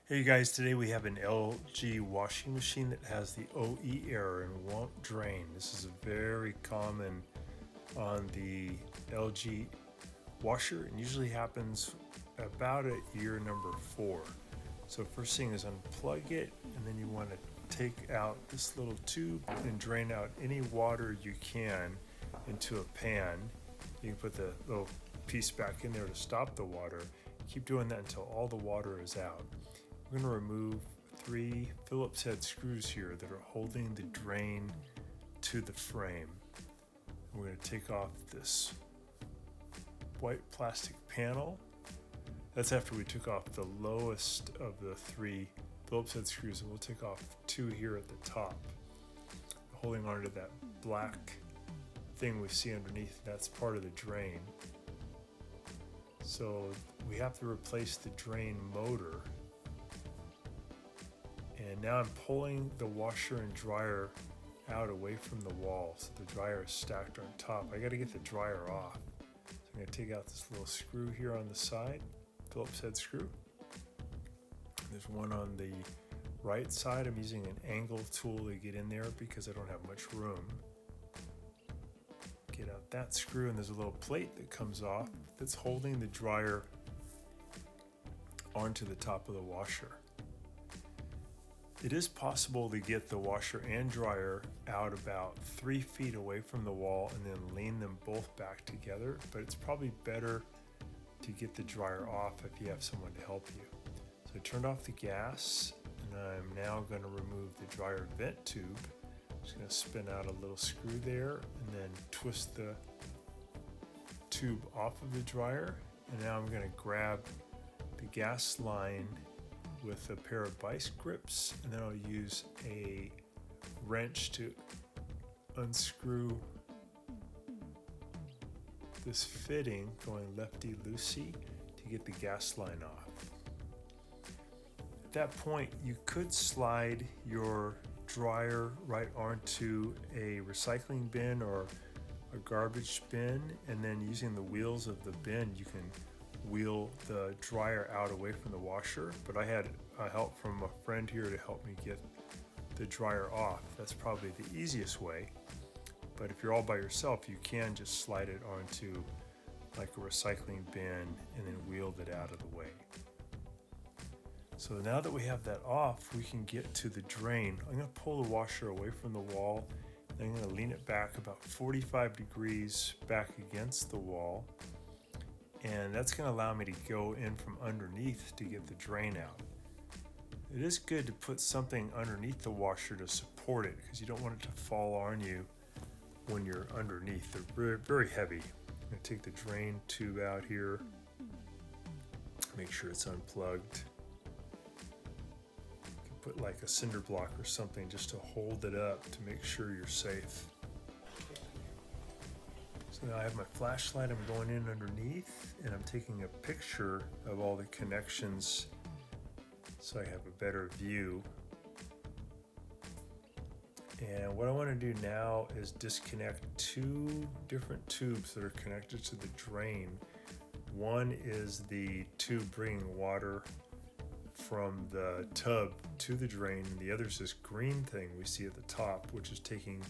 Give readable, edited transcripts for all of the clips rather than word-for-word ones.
Hey guys, today we have an LG washing machine that has the OE error and won't drain. This is very common on the LG washer and usually happens about at year number 4. So first thing is unplug it, and then you want to take out this little tube and drain out any water you can into a pan. You can put the little piece back in there to stop the water. Keep doing that until all the water is out. We're going to remove 3 Phillips head screws here that are holding the drain to the frame. We're going to take off this white plastic panel. That's after we took off the lowest of the 3 Phillips head screws, and we'll take off 2 here at the top. Holding onto that black thing we see underneath, that's part of the drain. So we have to replace the drain motor. And now I'm pulling the washer and dryer out away from the wall, so the dryer is stacked on top. I got to get the dryer off. So I'm going to take out this little screw here on the side, Phillips head screw. There's one on the right side. I'm using an angle tool to get in there because I don't have much room. Get out that screw, and there's a little plate that comes off that's holding the dryer onto the top of the washer. It is possible to get the washer and dryer out about 3 feet away from the wall and then lean them both back together, but it's probably better to get the dryer off if you have someone to help you. So I turned off the gas, and I'm now going to remove the dryer vent tube. I'm just going to spin out a little screw there and then twist the tube off of the dryer. And now I'm going to grab the gas line with a pair of vice grips, and then I'll use a wrench to unscrew this fitting going lefty-loosey to get the gas line off. At that point, you could slide your dryer right onto a recycling bin or a garbage bin, and then using the wheels of the bin you can wheel the dryer out away from the washer. But I had help from a friend here to help me get the dryer off. That's probably the easiest way, but if you're all by yourself, you can just slide it onto like a recycling bin and then wheel it out of the way. So now that we have that off, we can get to the drain. I'm going to pull the washer away from the wall, and I'm going to lean it back about 45 degrees back against the wall. And that's going to allow me to go in from underneath to get the drain out. It is good to put something underneath the washer to support it because you don't want it to fall on you when you're underneath. They're very, very heavy. I'm going to take the drain tube out here, make sure it's unplugged. You can put like a cinder block or something just to hold it up to make sure you're safe. So now I have my flashlight, I'm going in underneath, and I'm taking a picture of all the connections so I have a better view. And what I want to do now is disconnect 2 different tubes that are connected to the drain. One is the tube bringing water from the tub to the drain, and the other is this green thing we see at the top, which is taking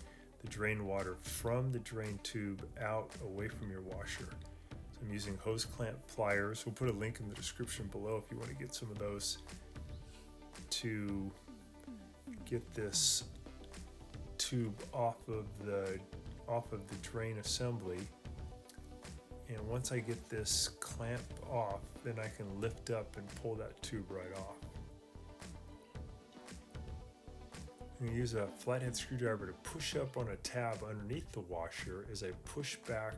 the drain water from the drain tube out away from your washer. So I'm using hose clamp pliers. We'll put a link in the description below if you want to get some of those to get this tube off of the drain assembly. And once I get this clamp off, then I can lift up and pull that tube right off. I'm going to use a flathead screwdriver to push up on a tab underneath the washer as I push back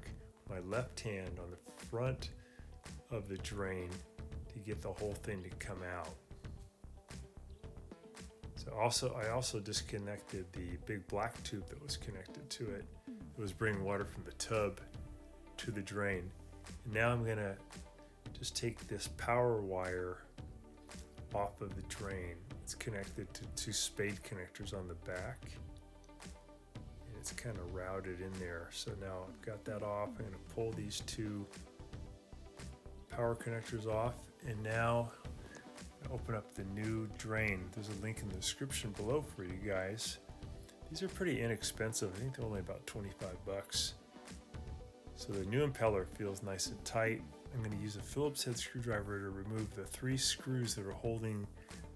my left hand on the front of the drain to get the whole thing to come out. So I also disconnected the big black tube that was connected to it. It was bringing water from the tub to the drain. And now I'm going to just take this power wire off of the drain. It's connected to 2 spade connectors on the back, and it's kind of routed in there. So now I've got that off. I'm going to pull these 2 power connectors off, and now Open up the new drain. There's a link in the description below for you guys. These are pretty inexpensive. I think they're only about 25 bucks. So the new impeller feels nice and tight. I'm going to use a Phillips head screwdriver to remove the 3 screws that are holding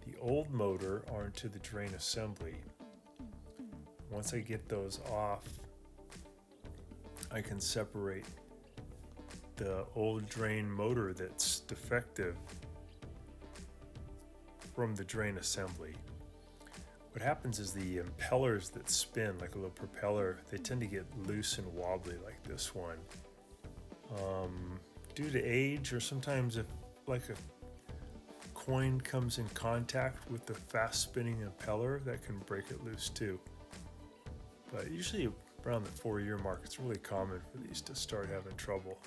the old motor onto the drain assembly. Once I get those off, I can separate the old drain motor that's defective from the drain assembly. What happens is the impellers that spin like a little propeller, they tend to get loose and wobbly like this one. Due to age, or sometimes if like a coin comes in contact with the fast spinning impeller, that can break it loose too. But usually around the 4-year mark, it's really common for these to start having trouble.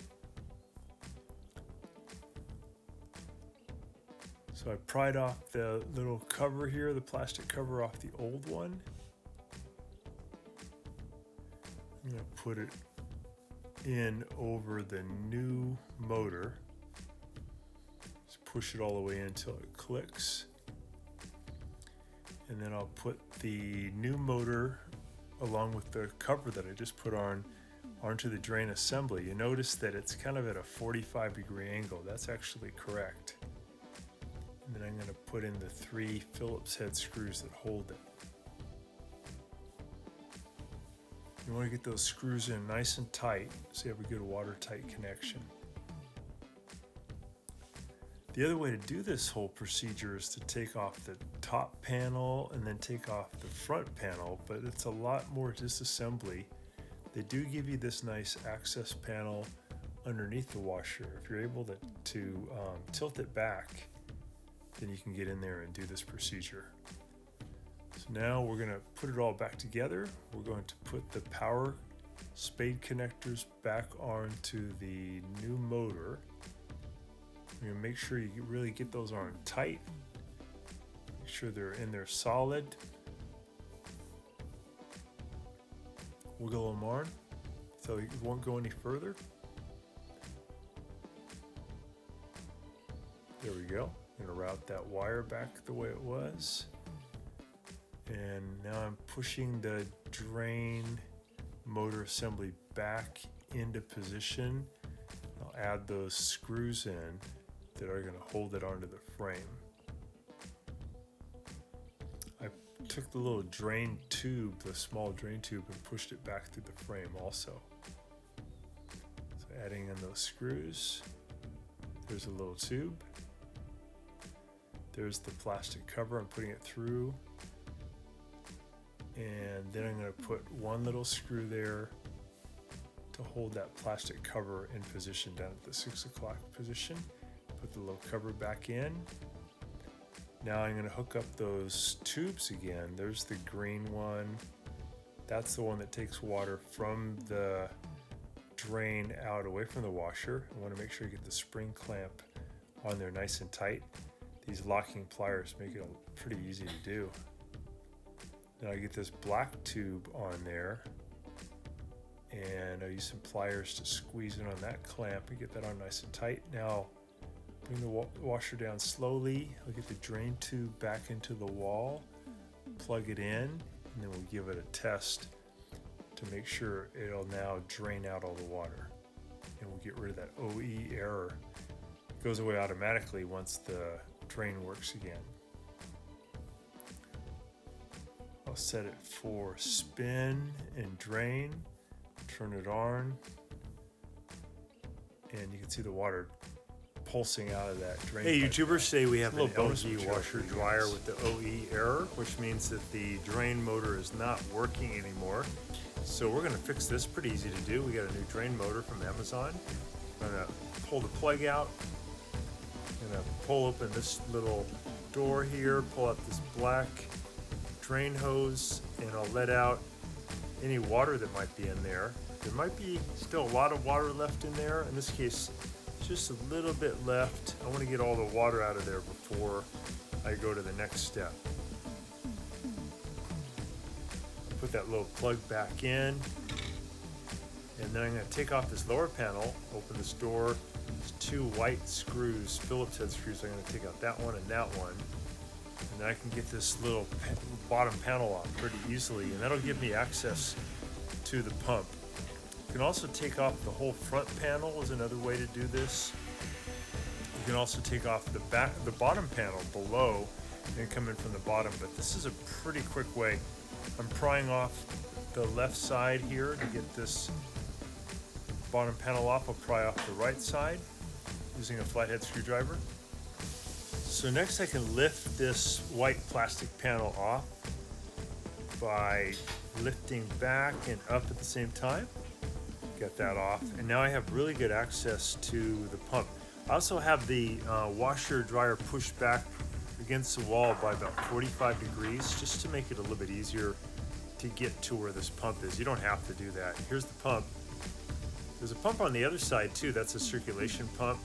So I pried off the little cover here, the plastic cover off the old one. I'm going to put it in over the new motor. Just push it all the way in until it clicks. And then I'll put the new motor along with the cover that I just put on onto the drain assembly. You notice that it's kind of at a 45-degree angle. That's actually correct. And then I'm going to put in the 3 Phillips head screws that hold it. You want to get those screws in nice and tight so you have a good watertight connection. The other way to do this whole procedure is to take off the top panel and then take off the front panel, but it's a lot more disassembly. They do give you this nice access panel underneath the washer. If you're able to tilt it back, then you can get in there and do this procedure. So now we're going to put it all back together. We're going to put the power spade connectors back onto the new motor. You're going to make sure you really get those on tight. Make sure they're in there solid. Wiggle them on so it won't go any further. There we go. I'm going to route that wire back the way it was. And now I'm pushing the drain motor assembly back into position. I'll add those screws in that are going to hold it onto the frame. I took the little drain tube, the small drain tube, and pushed it back through the frame also. So adding in those screws. There's a little tube. There's the plastic cover. I'm putting it through. And then I'm going to put one little screw there to hold that plastic cover in position down at the 6 o'clock position. Put the little cover back in. Now I'm going to hook up those tubes again. There's the green one. That's the one that takes water from the drain out away from the washer. I want to make sure you get the spring clamp on there nice and tight. These locking pliers make it pretty easy to do. Now I get this black tube on there, and I'll use some pliers to squeeze it on that clamp and get that on nice and tight. Now bring the washer down slowly. I'll get the drain tube back into the wall, plug it in, and then we'll give it a test to make sure it'll now drain out all the water. And we'll get rid of that OE error. It goes away automatically once the drain works again. I'll set it for spin and drain, turn it on, and you can see the water pulsing out of that drain. Hey YouTubers, today we have an LG washer dryer with the OE error, which means that the drain motor is not working anymore. So we're going to fix this pretty easy to do. We got a new drain motor from Amazon. I'm going to pull the plug out. I'm going to pull open this little door here, pull out this black drain hose, and I'll let out any water that might be in there. There might be still a lot of water left in there. In this case, just a little bit left. I want to get all the water out of there before I go to the next step. Put that little plug back in, and then I'm going to take off this lower panel, open this door, There's two white screws, Phillips head screws. I'm going to take out that one and that one. And then I can get this little bottom panel off pretty easily, and that'll give me access to the pump. You can also take off the whole front panel is another way to do this. You can also take off the bottom panel below and come in from the bottom, but this is a pretty quick way. I'm prying off the left side here to get this bottom panel off. I'll pry off the right side using a flathead screwdriver. So next I can lift this white plastic panel off by lifting back and up at the same time. Get that off, and now I have really good access to the pump. I also have the washer dryer pushed back against the wall by about 45 degrees just to make it a little bit easier to get to where this pump is. You don't have to do that. Here's the pump. There's a pump on the other side too. That's a circulation pump,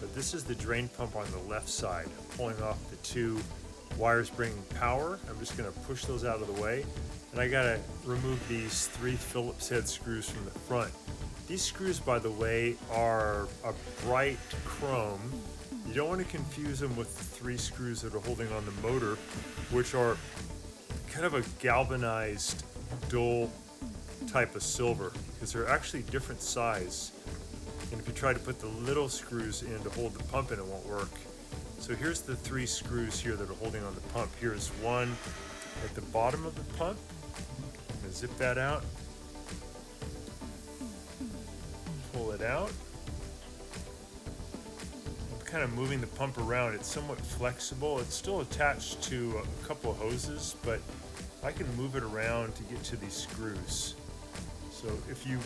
but this is the drain pump on the left side. I'm pulling off the two wires bringing power. I'm just going to push those out of the way, and I got to remove these 3 Phillips head screws from the front. These screws, by the way, are a bright chrome. You don't want to confuse them with the 3 screws that are holding on the motor, which are kind of a galvanized dull type of silver, because they're actually different size. And if you try to put the little screws in to hold the pump in, it won't work. So here's the 3 screws here that are holding on the pump. Here's one at the bottom of the pump. I'm going to zip that out. Pull it out. I'm kind of moving the pump around. It's somewhat flexible. It's still attached to a couple of hoses, but I can move it around to get to these screws. So if you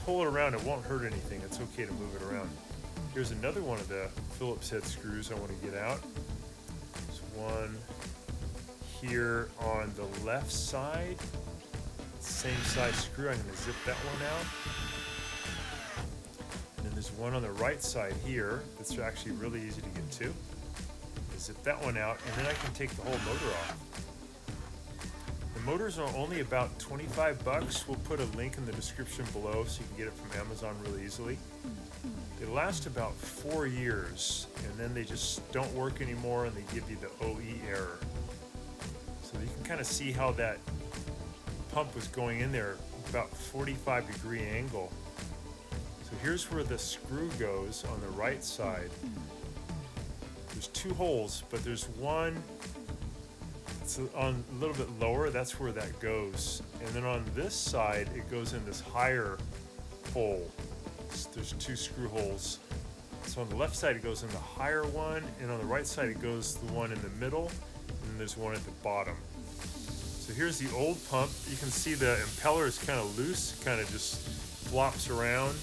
pull it around, it won't hurt anything. It's okay to move it around. Here's another one of the Phillips head screws I want to get out. There's one here on the left side. Same size screw. I'm going to zip that one out. And then there's one on the right side here that's actually really easy to get to. Zip that one out, and then I can take the whole motor off. The motors are only about 25 bucks. We'll put a link in the description below so you can get it from Amazon really easily. They last about 4 years, and then they just don't work anymore, and they give you the OE error. So you can kind of see how that pump was going in there, about 45-degree angle. So here's where the screw goes on the right side. There's 2 holes, but there's one that's on a little bit lower. That's where that goes. And then on this side, it goes in this higher hole. There's 2 screw holes. So on the left side, it goes in the higher one, and on the right side, it goes the one in the middle, and then there's one at the bottom. So here's the old pump. You can see the impeller is kind of loose, kind of just flops around,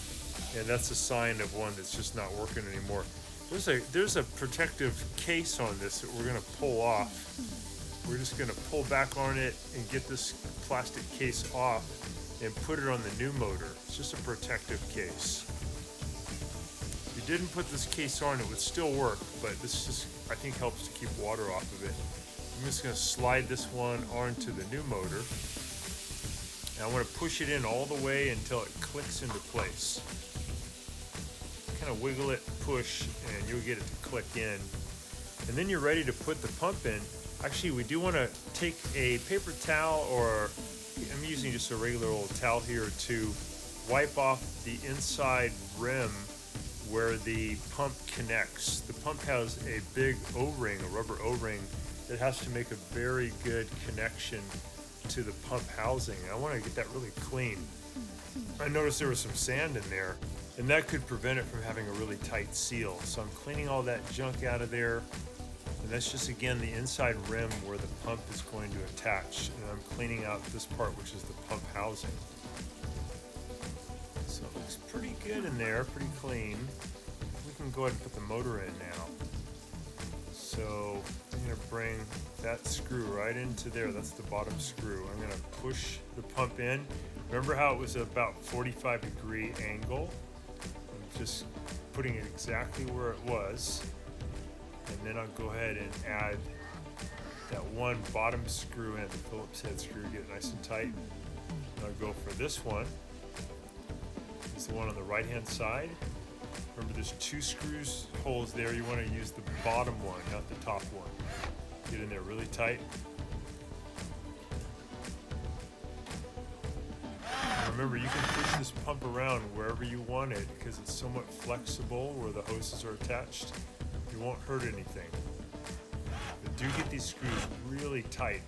and that's a sign of one that's just not working anymore. There's a protective case on this that we're going to pull off. We're just going to pull back on it and get this plastic case off and put it on the new motor. It's just a protective case. If you didn't put this case on, it would still work, but this just, I think, helps to keep water off of it. I'm just going to slide this one onto the new motor, and I want to push it in all the way until it clicks into place. Kind of wiggle it, push, and you'll get it to click in. And then you're ready to put the pump in. Actually, we do want to take a paper towel, or I'm using just a regular old towel here, to wipe off the inside rim where the pump connects. The pump has a big O-ring, a rubber O-ring, that has to make a very good connection to the pump housing. I want to get that really clean. I noticed there was some sand in there, and that could prevent it from having a really tight seal. So I'm cleaning all that junk out of there. And that's just, again, the inside rim where the pump is going to attach. And I'm cleaning out this part, which is the pump housing. So it looks pretty good in there, pretty clean. We can go ahead and put the motor in now. So I'm going to bring that screw right into there. That's the bottom screw. I'm going to push the pump in. Remember how it was about 45-degree angle? I'm just putting it exactly where it was. And then I'll go ahead and add that one bottom screw in, the Phillips head screw, get it nice and tight. And I'll go for this one. It's the one on the right-hand side. Remember, there's 2 screws holes there. You want to use the bottom one, not the top one. Get in there really tight. And remember, you can push this pump around wherever you want it because it's somewhat flexible where the hoses are attached. You won't hurt anything. But do get these screws really tight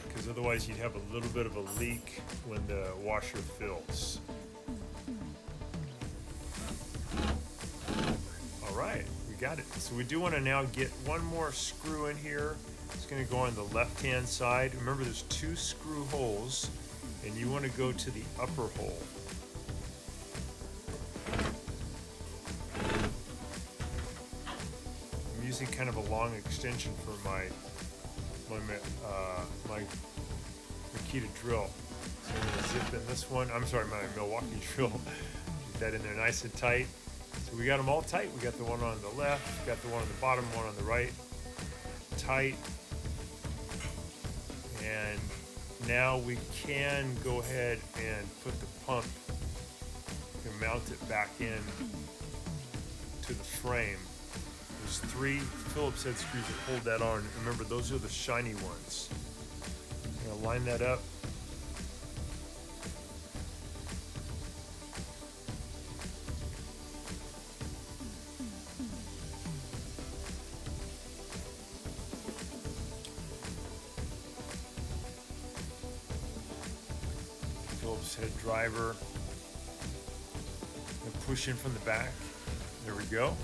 because otherwise you'd have a little bit of a leak when the washer fills. Alright, we got it. So we do want to now get one more screw in here. It's going to go on the left hand side. Remember, there's 2 screw holes and you want to go to the upper hole. I'm using kind of a long extension for my Makita drill. So I'm going to zip in this one. I'm sorry, my Milwaukee drill. Get that in there nice and tight. So we got them all tight. We got the one on the left, got the one on the bottom, one on the right. Tight. And now we can go ahead and put the pump and mount it back in to the frame. There's 3 Phillips head screws that hold that on. Remember, those are the shiny ones. I'm gonna line that up. Phillips head driver. And push in from the back. There we go.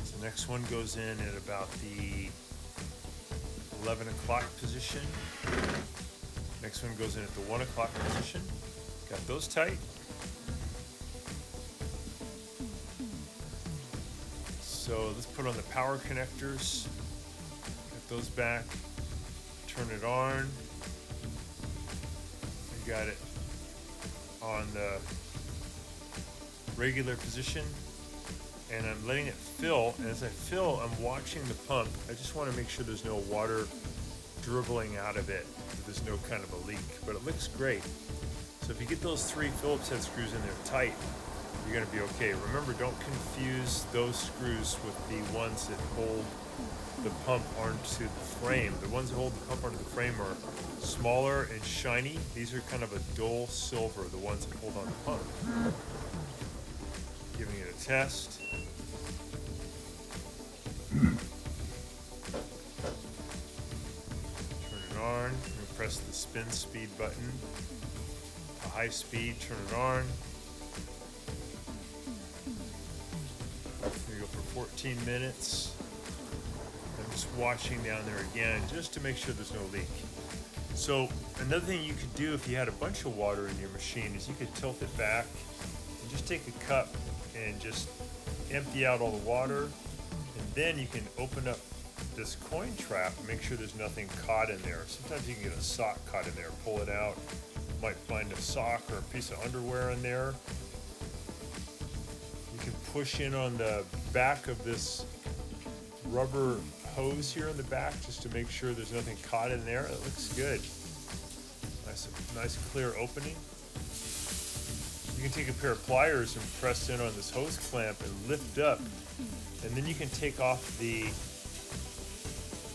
So the next one goes in at about the 11 o'clock position. Next one goes in at the 1 o'clock position. Got those tight. So let's put on the power connectors. Those back, turn it on. I got it on the regular position and I'm letting it fill, and as I fill I'm watching the pump. I just want to make sure there's no water dribbling out of it, that there's no kind of a leak, but it looks great. So if you get those 3 Phillips head screws in there tight, you're going to be okay. Remember, don't confuse those screws with the ones that hold the pump onto the frame. The ones that hold the pump onto the frame are smaller and shiny. These are kind of a dull silver, the ones that hold on the pump. Giving it a test. Turn it on. And press the spin speed button. A high speed, turn it on. Here you go for 14 minutes. Just watching down there again just to make sure there's no leak. So another thing you could do if you had a bunch of water in your machine is you could tilt it back and just take a cup and just empty out all the water, and then you can open up this coin trap and make sure there's nothing caught in there. Sometimes you can get a sock caught in there. Pull it out, you might find a sock or a piece of underwear in there. You can push in on the back of this rubber hose here in the back just to make sure there's nothing caught in there. It looks good. Nice clear opening. You can take a pair of pliers and press in on this hose clamp and lift up, and then you can take off the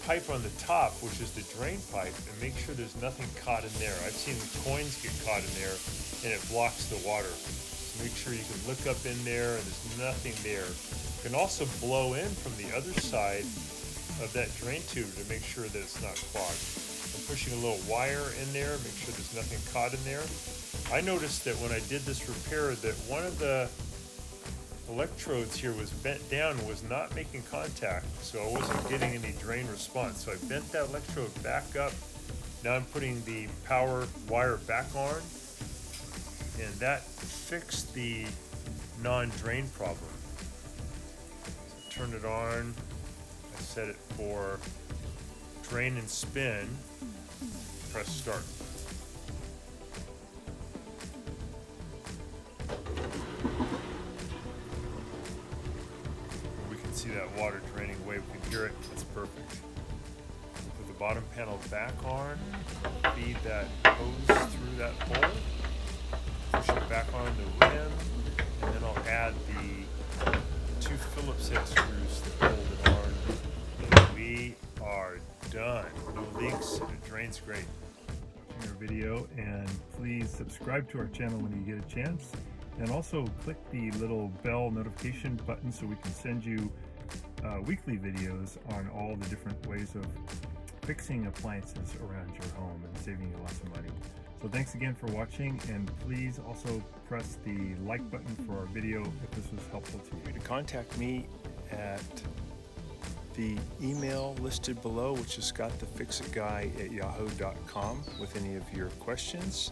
pipe on the top, which is the drain pipe, and make sure there's nothing caught in there. I've seen coins get caught in there and it blocks the water. So make sure you can look up in there and there's nothing there. You can also blow in from the other side of that drain tube to make sure that it's not clogged. I'm pushing a little wire in there, make sure there's nothing caught in there. I noticed that when I did this repair that one of the electrodes here was bent down and was not making contact, so I wasn't getting any drain response. So I bent that electrode back up. Now I'm putting the power wire back on, and that fixed the non-drain problem. So turn it on. I set it for drain and spin. Press start. We can see that water draining away. We can hear it. That's perfect. Put the bottom panel back on, feed that hose through that hole, push it back on the rim, and then I'll add the 2 Phillips head screws that hold it on, and we are done. No leaks, and it drains great. Watching our video, and please subscribe to our channel when you get a chance, and also click the little bell notification button so we can send you weekly videos on all the different ways of fixing appliances around your home and saving you lots of money. So thanks again for watching, and please also press the like button for our video if this was helpful to you. To contact me at the email listed below, which is scottthefixitguy@yahoo.com, with any of your questions.